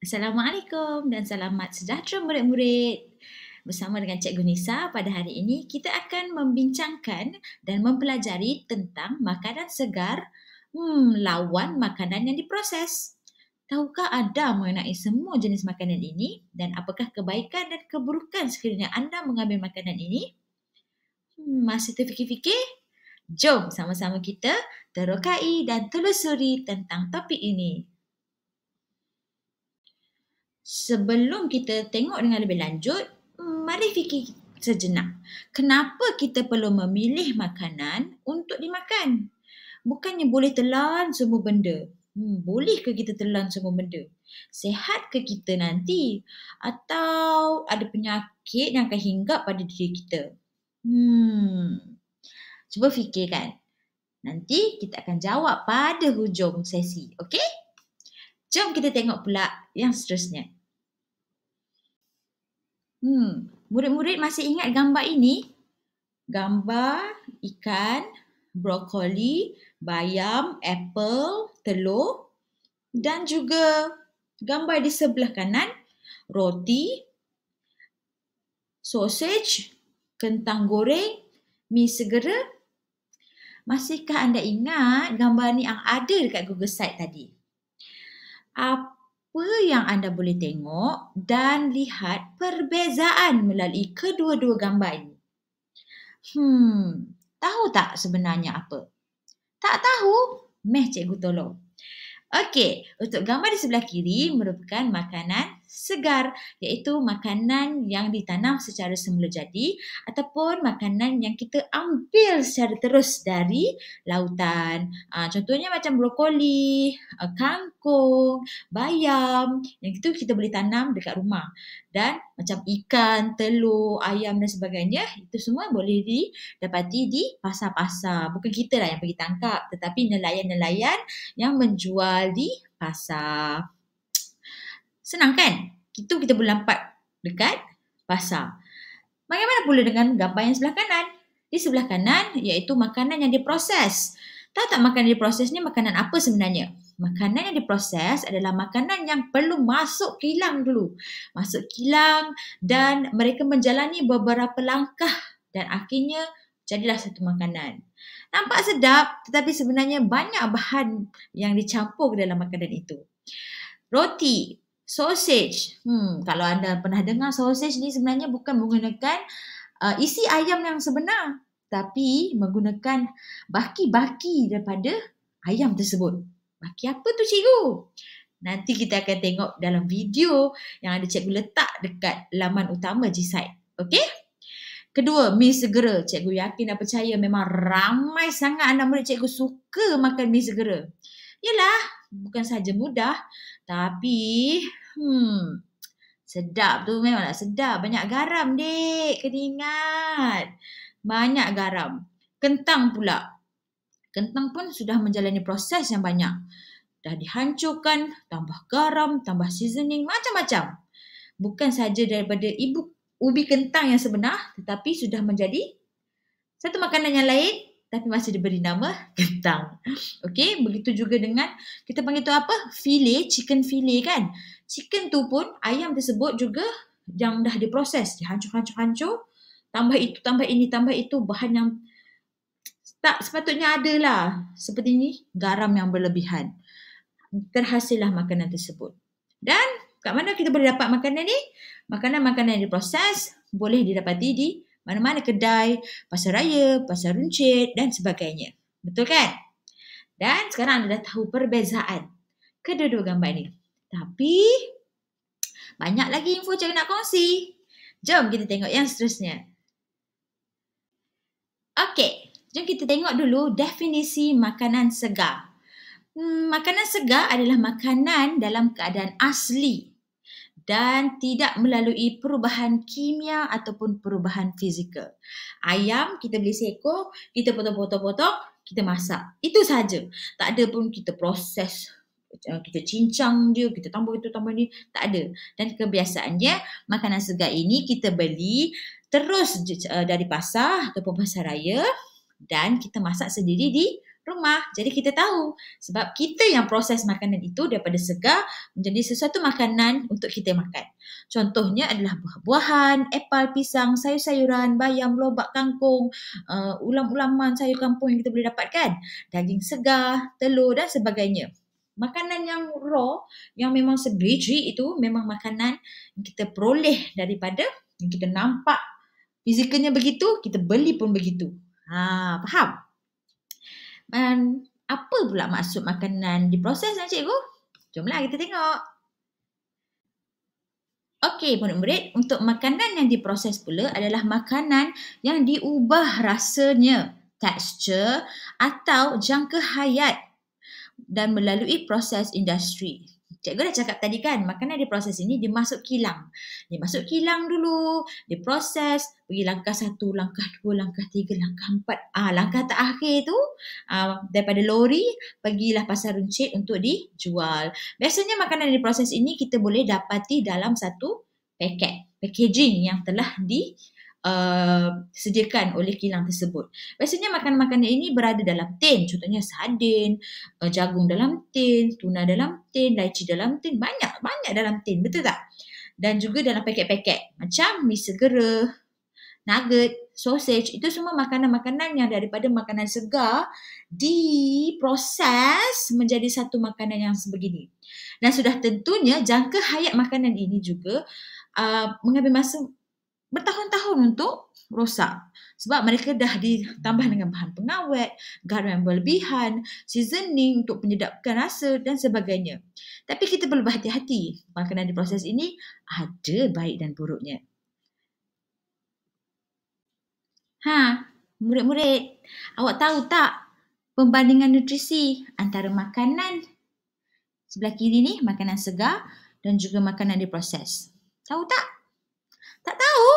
Assalamualaikum dan selamat sejahtera murid-murid. Bersama dengan Cikgu Nisa, pada hari ini kita akan membincangkan dan mempelajari tentang makanan segar lawan makanan yang diproses. Tahukah anda mengenai semua jenis makanan ini dan apakah kebaikan dan keburukan sekiranya anda mengambil makanan ini? Masih terfikir-fikir? Jom sama-sama kita terokai dan telusuri tentang topik ini. Sebelum kita tengok dengan lebih lanjut, mari fikir sejenak. Kenapa kita perlu memilih makanan untuk dimakan? Bukannya boleh telan semua benda. Boleh ke kita telan semua benda? Sehat ke kita nanti? Atau ada penyakit yang akan hinggap pada diri kita? Cuba fikirkan. Nanti kita akan jawab pada hujung sesi. Okey? Jom kita tengok pula yang seterusnya. Murid-murid masih ingat gambar ini? Gambar ikan, brokoli, bayam, apple, telur dan juga gambar di sebelah kanan, roti, sausage, kentang goreng, mi segera. Masihkah anda ingat gambar ni yang ada dekat Google Site tadi? Apa yang anda boleh tengok dan lihat perbezaan melalui kedua-dua gambar ini? Tahu tak sebenarnya apa? Tak tahu? Meh cikgu tolong. Okey, untuk gambar di sebelah kiri merupakan makanan segar, iaitu makanan yang ditanam secara semula jadi ataupun makanan yang kita ambil secara terus dari lautan. Contohnya macam brokoli, kangkung, bayam, yang itu kita boleh tanam dekat rumah. Dan macam ikan, telur, ayam dan sebagainya, itu semua boleh didapati di pasar-pasar. Bukan kita lah yang pergi tangkap, tetapi nelayan-nelayan yang menjual di pasar. Senang kan? Itu kita boleh nampak dekat pasar. Bagaimana pula dengan gambar yang sebelah kanan? Di sebelah kanan iaitu makanan yang diproses. Tahu tak makanan yang diproses ni makanan apa sebenarnya? Makanan yang diproses adalah makanan yang perlu masuk kilang dulu. Masuk kilang dan mereka menjalani beberapa langkah dan akhirnya jadilah satu makanan. Nampak sedap tetapi sebenarnya banyak bahan yang dicampur ke dalam makanan itu. Roti, sausage. Kalau anda pernah dengar sausage ni sebenarnya bukan menggunakan isi ayam yang sebenar, tapi menggunakan baki-baki daripada ayam tersebut. Baki apa tu cikgu? Nanti kita akan tengok dalam video yang ada cikgu letak dekat laman utama G-Site. Okey? Kedua, mi segera. Cikgu yakin dan percaya memang ramai sangat anak murid cikgu suka makan mi segera. Yelah, bukan sahaja mudah, tapi sedap tu memanglah sedap. Banyak garam, dek. Kena ingat. Banyak garam. Kentang pula. Kentang pun sudah menjalani proses yang banyak. Dah dihancurkan, tambah garam, tambah seasoning, macam-macam. Bukan saja daripada ubi kentang yang sebenar, tetapi sudah menjadi satu makanan yang lain, tapi masih diberi nama kentang. Okey, begitu juga dengan, kita panggil tu apa? Filet, chicken filet kan? Chicken tu pun, ayam tersebut juga yang dah diproses, dihancur-hancur-hancur, tambah itu, tambah ini, tambah itu, bahan yang tak sepatutnya ada lah. Seperti ini, garam yang berlebihan. Terhasillah makanan tersebut. Dan kat mana kita boleh dapat makanan ni? Makanan-makanan yang diproses boleh didapati di mana-mana kedai, pasar raya, pasar runcit dan sebagainya. Betul kan? Dan sekarang anda dah tahu perbezaan kedua-dua gambar ni. Tapi banyak lagi info cikgu nak kongsi. Jom kita tengok yang seterusnya. Okey. Jom kita tengok dulu definisi makanan segar. Makanan segar adalah makanan dalam keadaan asli dan tidak melalui perubahan kimia ataupun perubahan fizikal. Ayam kita beli seekor, kita potong-potong-potong, kita masak. Itu saja. Tak ada pun kita proses, kita cincang dia, kita tambah itu, tambah ni. Tak ada. Dan kebiasaannya makanan segar ini kita beli terus dari pasar ataupun pasar raya dan kita masak sendiri di rumah. Jadi kita tahu sebab kita yang proses makanan itu daripada segar menjadi sesuatu makanan untuk kita makan. Contohnya adalah buah-buahan, apel, pisang, sayur-sayuran, bayam, lobak, kangkung, ulam-ulaman, sayur kampung yang kita boleh dapatkan, daging segar, telur dan sebagainya. Makanan yang raw, yang memang sebiji itu memang makanan yang kita peroleh daripada yang kita nampak fizikalnya begitu, kita beli pun begitu. Faham? Dan apa pula maksud makanan diproses, cikgu? Jomlah kita tengok. Okey, murid-murid, untuk makanan yang diproses pula adalah makanan yang diubah rasanya, tekstur atau jangka hayat dan melalui proses industri. Cikgu dah cakap tadi kan, makanan diproses ini dimasuk kilang. Dimasuk kilang dulu, diproses, pergi langkah 1, langkah 2, langkah 3, langkah 4. Langkah terakhir tu, daripada lori, pergilah pasar runcit untuk dijual. Biasanya makanan diproses ini kita boleh dapati dalam satu packaging yang telah disediakan oleh kilang tersebut. Biasanya makanan-makanan ini berada dalam tin, contohnya sardin, jagung dalam tin, tuna dalam tin, laici dalam tin, banyak dalam tin, betul tak? Dan juga dalam paket-paket macam mi segera, nugget, sausage, itu semua makanan-makanan yang daripada makanan segar diproses menjadi satu makanan yang sebegini. Dan sudah tentunya jangka hayat makanan ini juga mengambil masa bertahun-tahun untuk rosak. Sebab mereka dah ditambah dengan bahan pengawet, garam yang berlebihan, seasoning untuk menyedapkan rasa dan sebagainya. Tapi kita perlu berhati-hati. Makanan diproses ini ada baik dan buruknya. Murid-murid, awak tahu tak pembandingan nutrisi antara makanan sebelah kiri ni, makanan segar dan juga makanan diproses? Tahu tak? Tak tahu?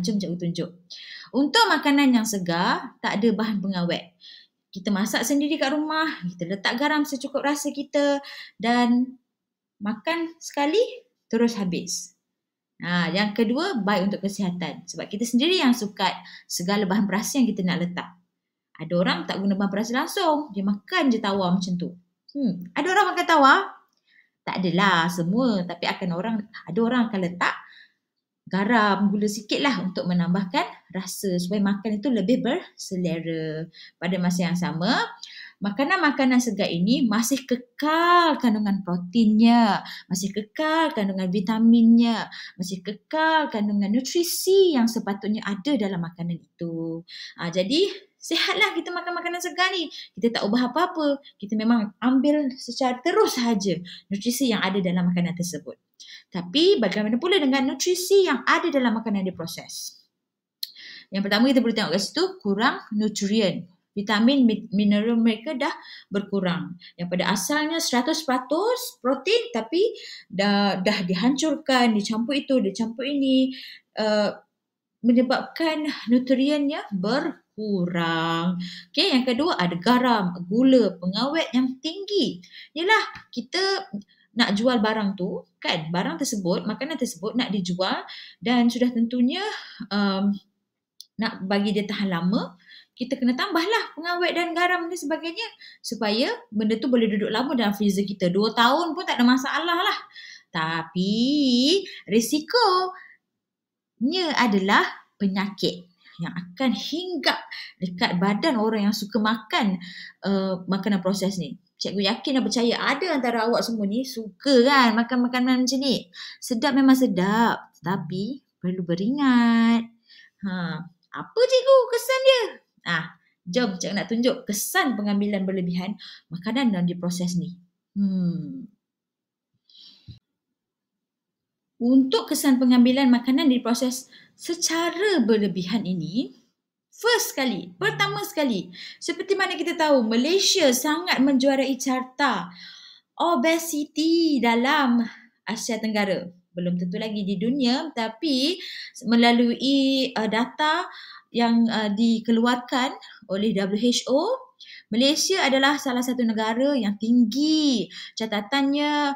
Jom cikgu tunjuk. Untuk makanan yang segar, tak ada bahan pengawet. Kita masak sendiri kat rumah, kita letak garam secukup rasa kita dan makan sekali terus habis. Yang kedua, baik untuk kesihatan. Sebab kita sendiri yang suka segala bahan perasa yang kita nak letak. Ada orang tak guna bahan perasa langsung, dia makan je tawar macam tu. Ada orang makan tawar? Tak adalah semua, tapi ada orang akan letak garam, gula sikit lah untuk menambahkan rasa supaya makan itu lebih berselera. Pada masa yang sama, makanan-makanan segar ini masih kekal kandungan proteinnya, masih kekal kandungan vitaminnya, masih kekal kandungan nutrisi yang sepatutnya ada dalam makanan itu. Jadi, sihatlah kita makan makanan segar ni. Kita tak ubah apa-apa. Kita memang ambil secara terus sahaja nutrisi yang ada dalam makanan tersebut. Tapi bagaimana pula dengan nutrisi yang ada dalam makanan yang diproses? Yang pertama kita boleh tengok kat situ, kurang nutrien. Vitamin, mineral mereka dah berkurang. Yang pada asalnya 100% protein tapi dah dihancurkan, dicampur itu, dicampur ini, menyebabkan nutriennya berkurang. Okay, yang kedua ada garam, gula, pengawet yang tinggi. Yalah, kita nak jual barang tu, kan, barang tersebut, makanan tersebut nak dijual dan sudah tentunya nak bagi dia tahan lama, kita kena tambahlah pengawet dan garam dan sebagainya supaya benda tu boleh duduk lama dalam freezer kita. 2 tahun pun tak ada masalah lah. Tapi risikonya adalah penyakit yang akan hinggap dekat badan orang yang suka makan makanan proses ni. Cikgu yakin dan percaya ada antara awak semua ni suka kan makan makanan macam ni. Sedap memang sedap. Tapi perlu beringat. Apa cikgu kesan dia? Jom cikgu nak tunjuk kesan pengambilan berlebihan makanan yang diproses ni. Untuk kesan pengambilan makanan diproses secara berlebihan ini, pertama sekali, seperti mana kita tahu, Malaysia sangat menjuarai carta obesiti dalam Asia Tenggara. Belum tentu lagi di dunia, tapi melalui data yang dikeluarkan oleh WHO, Malaysia adalah salah satu negara yang tinggi catatannya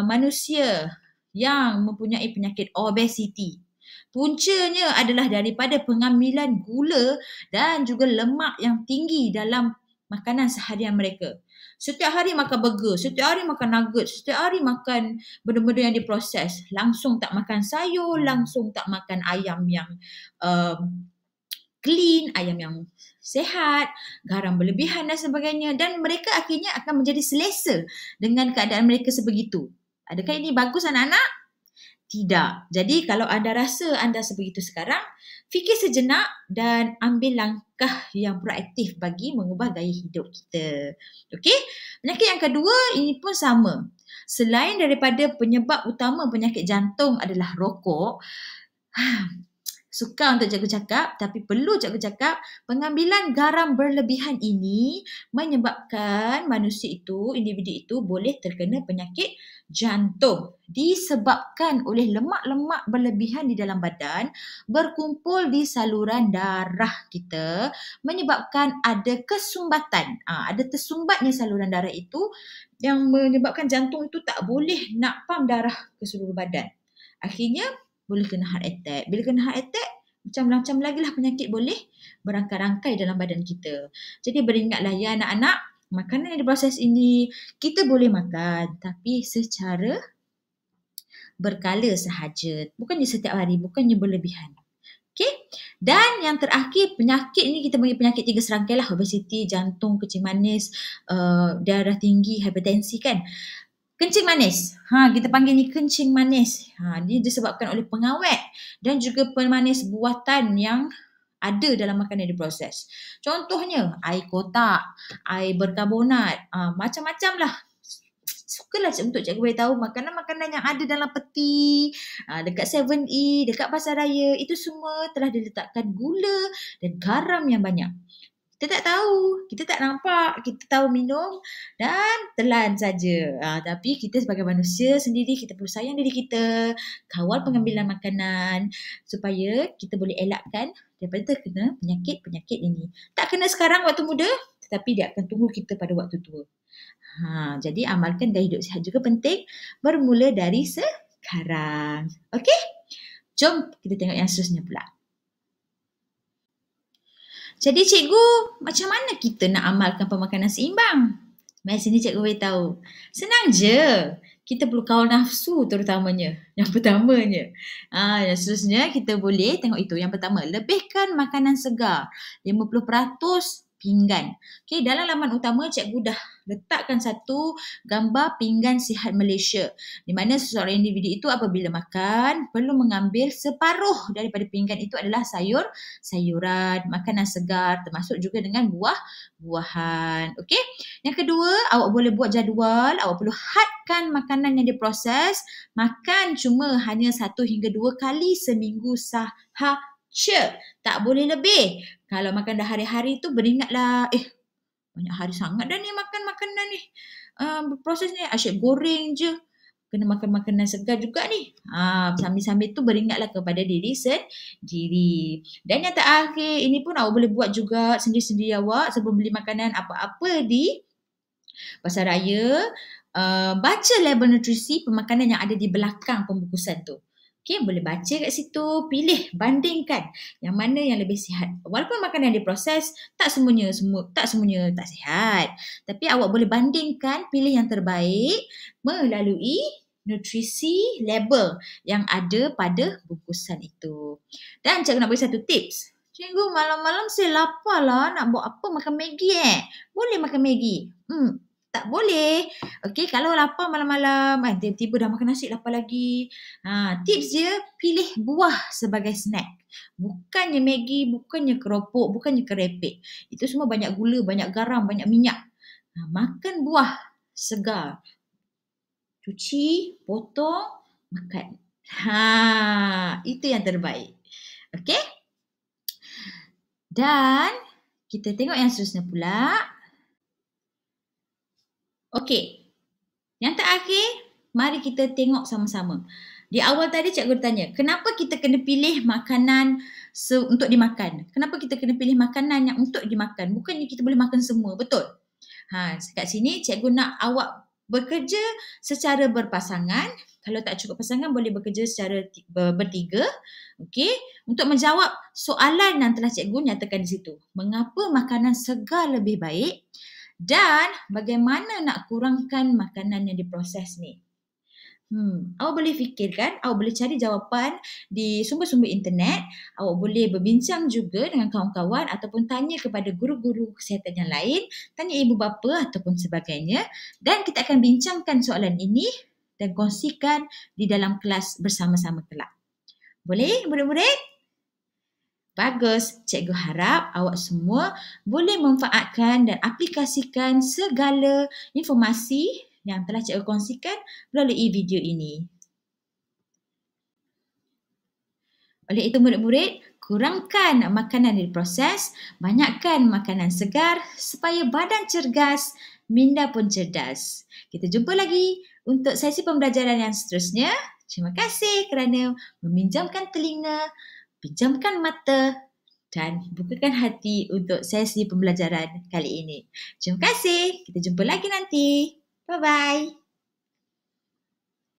manusia yang mempunyai penyakit obesiti. Puncanya adalah daripada pengambilan gula dan juga lemak yang tinggi dalam makanan seharian mereka. Setiap hari makan burger, setiap hari makan nugget, setiap hari makan benda-benda yang diproses. Langsung tak makan sayur, langsung tak makan ayam yang clean, ayam yang sehat, garam berlebihan dan sebagainya. Dan mereka akhirnya akan menjadi selesa dengan keadaan mereka sebegitu. Adakah ini bagus anak-anak? Tidak. Jadi kalau anda rasa anda sebegitu sekarang, fikir sejenak dan ambil langkah yang proaktif bagi mengubah gaya hidup kita. Okey? Penyakit yang kedua ini pun sama. Selain daripada penyebab utama penyakit jantung adalah rokok, sukar untuk cikgu cakap, tapi perlu cikgu cakap, pengambilan garam berlebihan ini menyebabkan manusia itu, individu itu boleh terkena penyakit jantung disebabkan oleh lemak-lemak berlebihan di dalam badan berkumpul di saluran darah kita, menyebabkan ada kesumbatan. Ada tersumbatnya saluran darah itu yang menyebabkan jantung itu tak boleh nak pam darah ke seluruh badan. Akhirnya boleh kena heart attack. Bila kena heart attack, macam-macam lagi lah penyakit boleh berangkai-rangkai dalam badan kita. Jadi beringatlah ya anak-anak, makanan yang diproses ini kita boleh makan tapi secara berkala sahaja. Bukannya setiap hari, bukannya berlebihan. Okay? Dan yang terakhir, penyakit ni kita bagi penyakit 3 serangkai lah. Obesiti, jantung, kencing manis, darah tinggi, hipertensi kan. Kencing manis. Kita panggil ni kencing manis. Dia disebabkan oleh pengawet dan juga pemanis buatan yang ada dalam makanan yang diproses. Contohnya, air kotak, air berkarbonat, macam-macam lah. Sukalah untuk cikgu beritahu makanan-makanan yang ada dalam peti, dekat 7E, dekat pasar raya, itu semua telah diletakkan gula dan garam yang banyak. Kita tak tahu, kita tak nampak, kita tahu minum dan telan saja. Tapi kita sebagai manusia sendiri, kita perlu sayang diri kita, kawal pengambilan makanan supaya kita boleh elakkan daripada terkena penyakit-penyakit ini. Tak kena sekarang waktu muda, tetapi dia akan tunggu kita pada waktu tua. Jadi amalkan gaya hidup sihat juga penting, bermula dari sekarang. Okey? Jom kita tengok yang seterusnya pula. Jadi cikgu, macam mana kita nak amalkan pemakanan seimbang? Mari sini cikgu beritahu. Senang je. Kita perlu kawal nafsu terutamanya. Yang pertamanya. Yang seterusnya kita boleh tengok itu. Yang pertama, lebihkan makanan segar. 50% pinggan. Okay, dalam laman utama cikgu dah letakkan satu gambar pinggan sihat Malaysia. Di mana seseorang individu itu apabila makan perlu mengambil separuh daripada pinggan itu adalah sayuran, makanan segar termasuk juga dengan buah-buahan. Okey. Yang kedua, awak boleh buat jadual, awak perlu hadkan makanan yang diproses, makan cuma hanya 1 hingga 2 kali seminggu sahaja. Tak boleh lebih. Kalau makan dah hari-hari tu beringatlah, banyak hari sangat dah ni makan makanan ni. Proses ni asyik goreng je. Kena makan makanan segar juga ni. Sambil-sambil tu beringatlah kepada diri sendiri. Dan yang terakhir, ini pun awak boleh buat juga sendiri-sendiri awak sebelum beli makanan apa-apa di pasar raya. Baca label nutrisi pemakanan yang ada di belakang pembungkusan tu. Okay, boleh baca kat situ, pilih, bandingkan yang mana yang lebih sihat. Walaupun makanan yang diproses, tak semuanya tak sihat. Tapi awak boleh bandingkan, pilih yang terbaik melalui nutrisi label yang ada pada bungkusan itu. Dan cikgu nak bagi satu tips. Cikgu, malam-malam saya lapar lah, nak buat apa? Makan Maggi Boleh makan Maggi? Tak boleh. Okey, kalau lapar malam-malam, tiba-tiba dah makan nasi, lapar lagi. Tips dia, pilih buah sebagai snack. Bukannya Maggi, bukannya keropok, bukannya kerepek. Itu semua banyak gula, banyak garam, banyak minyak. Makan buah segar. Cuci, potong, makan. Itu yang terbaik. Okey? Dan kita tengok yang seterusnya pula. Okey, yang terakhir, mari kita tengok sama-sama. Di awal tadi cikgu tanya, kenapa kita kena pilih makanan untuk dimakan? Kenapa kita kena pilih makanan yang untuk dimakan? Bukannya kita boleh makan semua, betul? Kat sini cikgu nak awak bekerja secara berpasangan. Kalau tak cukup pasangan, boleh bekerja secara bertiga. Okey, untuk menjawab soalan yang telah cikgu nyatakan di situ. Mengapa makanan segar lebih baik dan bagaimana nak kurangkan makanan yang diproses ni? Awak boleh fikirkan, awak boleh cari jawapan di sumber-sumber internet, awak boleh berbincang juga dengan kawan-kawan ataupun tanya kepada guru-guru kesihatan yang lain, tanya ibu bapa ataupun sebagainya, dan kita akan bincangkan soalan ini dan kongsikan di dalam kelas bersama-sama kelak. Boleh, murid-murid? Bagus. Cikgu harap awak semua boleh memanfaatkan dan aplikasikan segala informasi yang telah cikgu kongsikan melalui video ini. Oleh itu murid-murid, kurangkan makanan yang diproses, banyakkan makanan segar supaya badan cergas, minda pun cerdas. Kita jumpa lagi untuk sesi pembelajaran yang seterusnya. Terima kasih kerana meminjamkan telinga, pinjamkan mata dan bukakan hati untuk sesi pembelajaran kali ini. Terima kasih. Kita jumpa lagi nanti. Bye-bye.